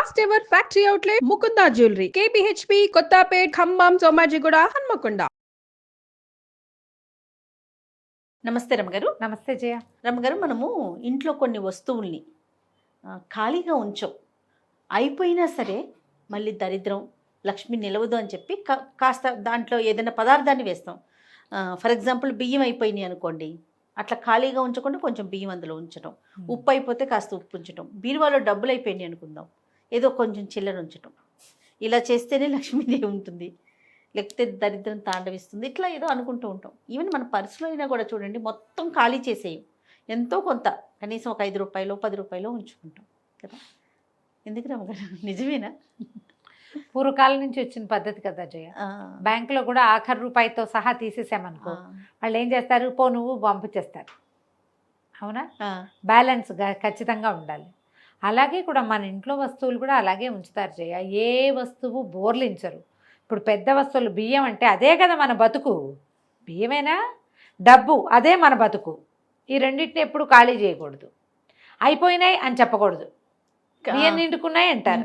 First ever factory outlet Mukunda jewellery KPHB Kothapet Khammam Somajiguda Hanamkonda. నమస్తే రమగారు. నమస్తే జయ. రమగారు, మనము ఇంట్లో కొన్ని వస్తువుల్ని ఖాళీగా ఉంచాం, అయిపోయినా సరే మళ్ళీ దరిద్రం లక్ష్మి నిలవదు అని చెప్పి కాస్త దాంట్లో ఏదైనా పదార్థాన్ని వేస్తాం. ఫర్ ఎగ్జాంపుల్ బియ్యం అయిపోయినాయి అనుకోండి, అట్లా ఖాళీగా ఉంచకుండా కొంచెం బియ్యం అందులో ఉంచడం, ఉప్పు అయిపోతే కాస్త ఉప్పు ఉంచడం, బీరువాలో డబ్బులు అయిపోయినాయి అనుకుందాం, ఏదో కొంచెం చిల్లర ఉంచడం. ఇలా చేస్తేనే లక్ష్మీదేవి ఉంటుంది, లేకపోతే దరిద్రం తాండవిస్తుంది, ఇట్లా ఏదో అనుకుంటూ ఉంటాం. ఈవెన్ మన పర్సులో అయినా కూడా చూడండి, మొత్తం ఖాళీ చేసేయం, ఎంతో కొంత కనీసం ఒక 5 రూపాయలు 10 రూపాయలు ఉంచుకుంటాం కదా. ఎందుకు రమ్మగారు, నిజమేనా? పూర్వకాలం నుంచి వచ్చిన పద్ధతి కదా జయ. బ్యాంకులో కూడా ఆఖరి రూపాయితో సహా తీసేసామనుకో, వాళ్ళు ఏం చేస్తారు, పో నువ్వు పంపించేస్తారు. అవునా? బ్యాలెన్స్ ఖచ్చితంగా ఉండాలి. అలాగే కూడా మన ఇంట్లో వస్తువులు కూడా అలాగే ఉంచుతారు జయ. ఏ వస్తువు బోర్లించరు. ఇప్పుడు పెద్ద వస్తువులు బియ్యం అంటే అదే కదా మన బతుకు. బియ్యమేనా, డబ్బు అదే మన బతుకు. ఈ రెండింటిని ఎప్పుడు ఖాళీ చేయకూడదు. అయిపోయినాయి అని చెప్పకూడదు. బియ్యం నిండుకున్నాయి అంటారు,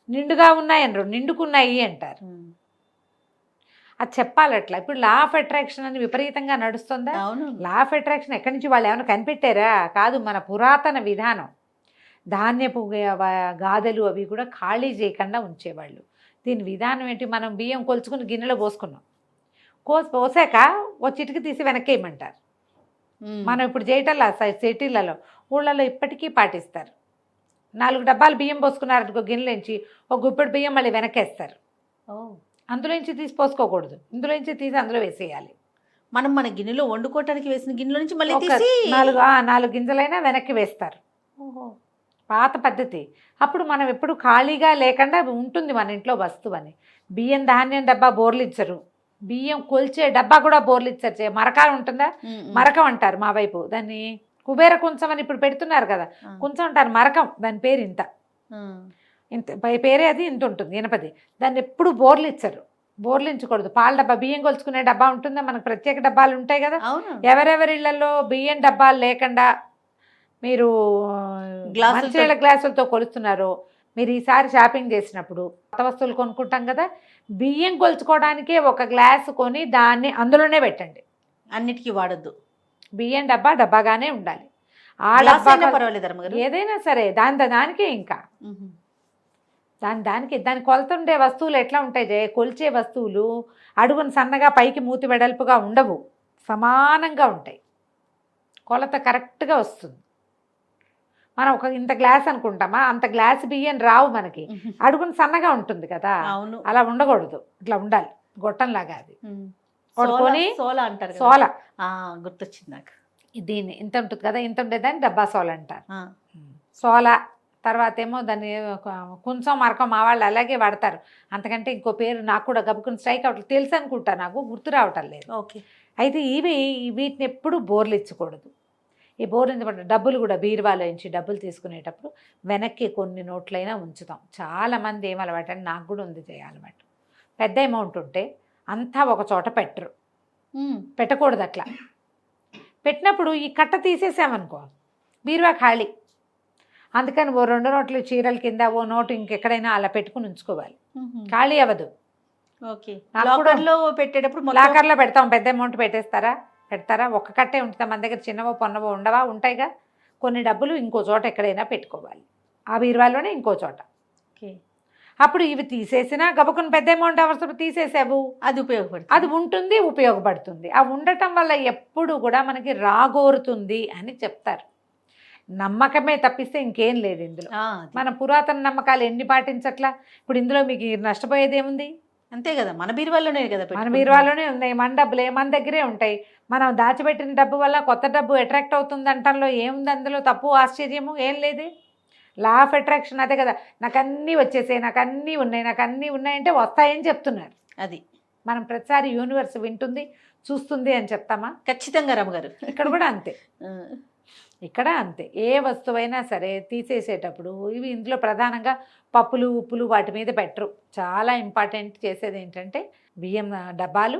నిండుగా ఉన్నాయి అనరు, నిండుకున్నాయి అంటారు. అది చెప్పాలి అట్లా. ఇప్పుడు లా ఆఫ్ అట్రాక్షన్ అని విపరీతంగా నడుస్తుందా? లా ఆఫ్ అట్రాక్షన్ ఎక్కడి నుంచి వాళ్ళు ఏమైనా కనిపెట్టారా? కాదు, మన పురాతన విధానం. ధాన్యపు గాదెలు అవి కూడా ఖాళీ చేయకుండా ఉంచేవాళ్ళు. దీని విధానం ఏంటి, మనం బియ్యం కొలుచుకుని గిన్నెలో పోసుకున్నాం, పోసాక ఓ చిటికి తీసి వెనక్కేయమంటారు. మనం ఇప్పుడు చేయటంలా సిటీలలో, ఊళ్ళలో ఇప్పటికీ పాటిస్తారు. 4 డబ్బాలు బియ్యం పోసుకున్నారనుకో, గిన్నెలోంచి ఒక గుప్పెడు బియ్యం మళ్ళీ వెనకేస్తారు. అందులోంచి తీసి పోసుకోకూడదు, ఇందులోంచి తీసి అందులో వేసేయాలి. మనం మన గిన్నెలో వండుకోవటానికి వేసిన గిన్నెలో నుంచి మళ్ళీ 4 గింజలైనా వెనక్కి వేస్తారు. పాత పద్ధతి. అప్పుడు మనం ఎప్పుడు ఖాళీగా లేకుండా ఉంటుంది మన ఇంట్లో వస్తువు అని. బియ్యం ధాన్యం డబ్బా బోర్లిచ్చరు, బియ్యం కొల్చే డబ్బా కూడా బోర్లిచ్చరు. మరక ఉంటుందా, మరకం అంటారు మా వైపు దాన్ని. కుబేర కుంచం అని ఇప్పుడు పెడుతున్నారు కదా, కుంచం అంటారు, మరకం. దాని పేరు ఇంత పేరే అది, ఇంత ఉంటుంది ఇనపది. దాన్ని ఎప్పుడు బోర్లిచ్చరు, బోర్లించకూడదు. పాల డబ్బా, బియ్యం కొలుచుకునే డబ్బా ఉంటుందా, మనకు ప్రత్యేక డబ్బాలు ఉంటాయి కదా. ఎవరెవరి ఇళ్లలో బియ్యం డబ్బాలు లేకుండా మీరు మంచినీళ్ళ గ్లాసులతో కొలుస్తున్నారో, మీరు ఈసారి షాపింగ్ చేసినప్పుడు కొత్త వస్తువులు కొనుక్కుంటాం కదా, బియ్యం కొలుచుకోవడానికే ఒక గ్లాసు కొని దాన్ని అందులోనే పెట్టండి. అన్నిటికీ వాడద్దు. బియ్యం డబ్బా డబ్బాగానే ఉండాలి. ఆ డబ్బా పర్వాలేదు, ఏదైనా సరే దానికే. ఇంకా దాని కొలత ఉండే వస్తువులు ఎట్లా ఉంటాయి జయ, కొలిచే వస్తువులు అడుగును సన్నగా పైకి మూతి వెడల్పుగా ఉండవు, సమానంగా ఉంటాయి. కొలత కరెక్ట్గా వస్తుంది. మనం ఒక ఇంత గ్లాస్ అనుకుంటామా, అంత గ్లాస్ బియ్యం రావు మనకి, అడుగును సన్నగా ఉంటుంది కదా. అలా ఉండకూడదు, ఇట్లా ఉండాలి గొట్టంలాగా. అది సోల అంటారు. సోల గుర్తొచ్చింది నాకు. దీన్ని ఇంత ఉంటుంది కదా, ఇంత ఉండేదాన్ని డబ్బా సోల అంటారు. సోల తర్వాత ఏమో దాన్ని కొంచెం మరకం మా వాళ్ళు అలాగే వాడతారు. అంతకంటే ఇంకో పేరు నాకు కూడా గబుకుని స్ట్రైక్ అవ్వట్లేదు, తెలుసు అనుకుంటా, నాకు గుర్తు రావటం లేదు. ఓకే. అయితే వీటిని ఎప్పుడు బోర్లిచ్చకూడదు. ఈ బోర్లించబడ్డ డబ్బులు కూడా బీరువాలో నుంచి డబ్బులు తీసుకునేటప్పుడు వెనక్కి కొన్ని నోట్లైనా ఉంచుతాం. చాలామంది ఏం అలవాటు అంటే, నాకు కూడా ఉంది చేయాలన్నమాట, పెద్ద అమౌంట్ ఉంటే అంతా ఒక చోట పెట్టకూడదు. అట్లా పెట్టినప్పుడు ఈ కట్ట తీసేసామనుకో, బీరువా ఖాళీ. అందుకని ఓ 2 నోట్లు చీరల కింద, ఓ నోటు ఇంకెక్కడైనా అలా పెట్టుకుని ఉంచుకోవాలి, ఖాళీ అవ్వదు. ఓకే. లాకర్లో పెట్టేటప్పుడు లాకర్లో పెడతాం. పెద్ద అమౌంట్ పెడతారా, ఒక్క కట్టే ఉంటుంది మన దగ్గర, చిన్నవో పొన్నవో ఉండవా, ఉంటాయిగా. కొన్ని డబ్బులు ఇంకో చోట ఎక్కడైనా పెట్టుకోవాలి, ఆ బీరువాలోనే ఇంకో చోట. ఓకే. అప్పుడు ఇవి తీసేసినా గబుకుని పెద్ద అమౌంట్ అవసరం తీసేసావు, అది ఉంటుంది, ఉపయోగపడుతుంది. ఆ ఉండటం వల్ల ఎప్పుడు కూడా మనకి రాగోరుతుంది అని చెప్తారు. నమ్మకమే తప్పిస్తే ఇంకేం లేదు ఇందులో. మన పురాతన నమ్మకాలు ఎన్ని పాటించట్లా. ఇప్పుడు ఇందులో మీకు నష్టపోయేది ఏముంది? అంతే కదా, మన బీరువాలోనే కదా, మన బీరువాలోనే ఉన్నాయి. మన డబ్బులే మన దగ్గరే ఉంటాయి. మనం దాచిపెట్టిన డబ్బు వల్ల కొత్త డబ్బు అట్రాక్ట్ అవుతుంది అంటంలో ఏముంది, అందులో తప్పు ఆశ్చర్యము ఏం లేదు. లా ఆఫ్ అట్రాక్షన్ అదే కదా, నాకు అన్నీ వచ్చేసాయి, నాకు అన్నీ ఉన్నాయంటే వస్తాయని చెప్తున్నారు. అది మనం ప్రతిసారి యూనివర్స్ వింటుంది చూస్తుంది అని చెప్తామా? ఖచ్చితంగా రమ్మగారు. ఇక్కడ కూడా అంతే. ఇక్కడ అంతే. ఏ వస్తువైనా సరే తీసేసేటప్పుడు ఇవి ఇందులో ప్రధానంగా పప్పులు ఉప్పులు వాటి మీద పెట్టరు. చాలా ఇంపార్టెంట్ చేసేది ఏంటంటే బియ్యం డబ్బాలు,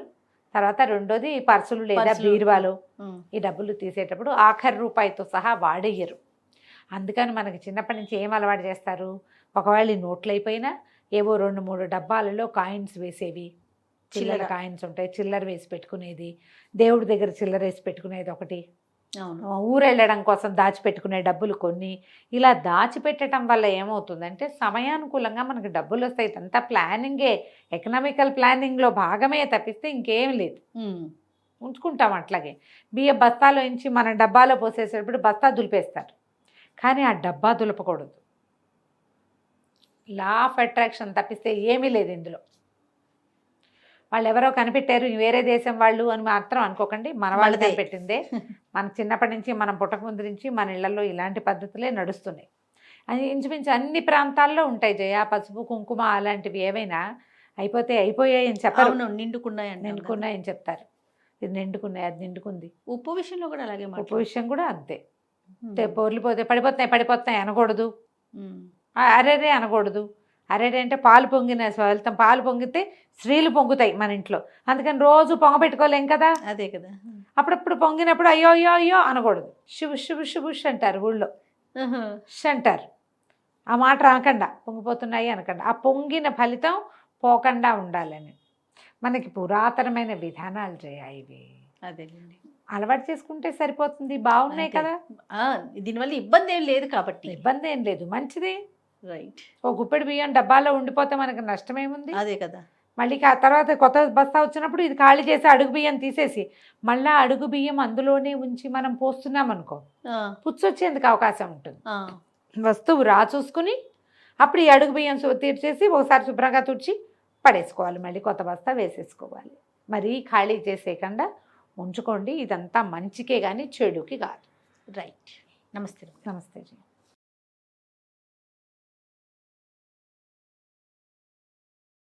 తర్వాత రెండోది పర్సులు లేదా బీరువాలు. ఈ డబ్బులు తీసేటప్పుడు ఆఖరి రూపాయితో సహా వాడేయరు. అందుకని మనకి చిన్నప్పటి నుంచి ఏం అలవాటు చేస్తారు, ఒకవేళ ఈ నోట్లు అయిపోయినా ఏవో 2-3 డబ్బాలలో కాయిన్స్ వేసేవి, చిల్లర చిల్లర. కాయిన్స్ ఉంటాయి, చిల్లర వేసి పెట్టుకునేది, దేవుడి దగ్గర చిల్లర వేసి పెట్టుకునేది ఒకటి, అవును. ఊరెళ్ళడం కోసం దాచిపెట్టుకునే డబ్బులు కొన్ని. ఇలా దాచిపెట్టడం వల్ల ఏమవుతుందంటే సమయానుకూలంగా మనకు డబ్బులు వస్తాయి. ఇదంతా ప్లానింగే, ఎకనామికల్ ప్లానింగ్లో భాగమే తప్పిస్తే ఇంకేం లేదు. ఉమ్. ఉంచుకుంటాం అట్లాగే. బియ్య బస్తాలో నుంచి మనం డబ్బాలో పోసేసేటప్పుడు బస్తా దులిపేస్తారు, కానీ ఆ డబ్బా దులపకూడదు. లా ఆఫ్ అట్రాక్షన్ తప్పిస్తే ఏమీ లేదు ఇందులో. వాళ్ళు ఎవరో కనిపెట్టారు వేరే దేశం వాళ్ళు అని మాత్రం అనుకోకండి, మన వాళ్ళు మనదే. కనిపెట్టిందే. మన చిన్నప్పటి నుంచి, మనం పుట్టక ముందు నుంచి మన ఇళ్లలో ఇలాంటి పద్ధతులే నడుస్తున్నాయి. అది ఇంచుమించు అన్ని ప్రాంతాల్లో ఉంటాయి జయ. పసుపు కుంకుమ అలాంటివి ఏవైనా అయిపోయాయి అని చెప్పరు, అవును, నిండుకున్నాయి అంటాం కదా. నిండుకున్నాయని చెప్తారు. ఇది నిండుకున్నాయి, అది నిండుకుంది. ఉప్పు విషయంలో కూడా అలాగే ఉప్పు విషయం కూడా అంతే. ఉమ్. పోర్లిపోతే పడిపోతున్నాయి అనకూడదు, ఉమ్. అరేరే అనకూడదు. అరేరే అంటే పాలు పొంగిన వెళ్తాం, పాలు పొంగితే స్త్రీలు పొంగుతాయి మన ఇంట్లో, అందుకని రోజు పొంగబెట్టుకోలేం కదా. అదే కదా. అప్పుడప్పుడు పొంగినప్పుడు అయ్యో అయ్యో అయ్యో అనకూడదు. శుభుష్ అంటారు ఊళ్ళో, ఆహా. అంటారు. ఆ మాట అనకుండా, పొంగిపోతున్నాయి అనకుండా, ఆ పొంగిన ఫలితం పోకుండా ఉండాలని మనకి పురాతనమైన విధానాలు చేయాలి. ఇవి అదేలేండి. అలవాటు చేసుకుంటే సరిపోతుంది. బాగున్నాయి అంతే. కదా, దీనివల్ల ఇబ్బంది ఏం లేదు కాబట్టి. ఇబ్బంది ఏం లేదు, మంచిది. రైట్. ఓ గుప్పెడు బియ్యం డబ్బాలో ఉండిపోతే మనకు నష్టమేముంది. అదే కదా. మళ్ళీ ఆ తర్వాత కొత్త బస్తా వచ్చినప్పుడు ఇది ఖాళీ చేసి అడుగు బియ్యం తీసేసి మళ్ళీ అడుగు బియ్యం అందులోనే ఉంచి మనం పోస్తున్నాం అనుకో, పుచ్చొచ్చేందుకు అవకాశం ఉంటుంది. వస్తువు చూసుకుని అప్పుడు ఈ అడుగు బియ్యం తీర్చేసి ఒకసారి శుభ్రంగా తుడిచి పడేసుకోవాలి, మళ్ళీ కొత్త బస్తా వేసేసుకోవాలి. మరీ ఖాళీ చేసేయకుండా ఉంచుకోండి. ఇదంతా మంచికే కానీ చెడుకి కాదు. రైట్. నమస్తే. నమస్తే జీ.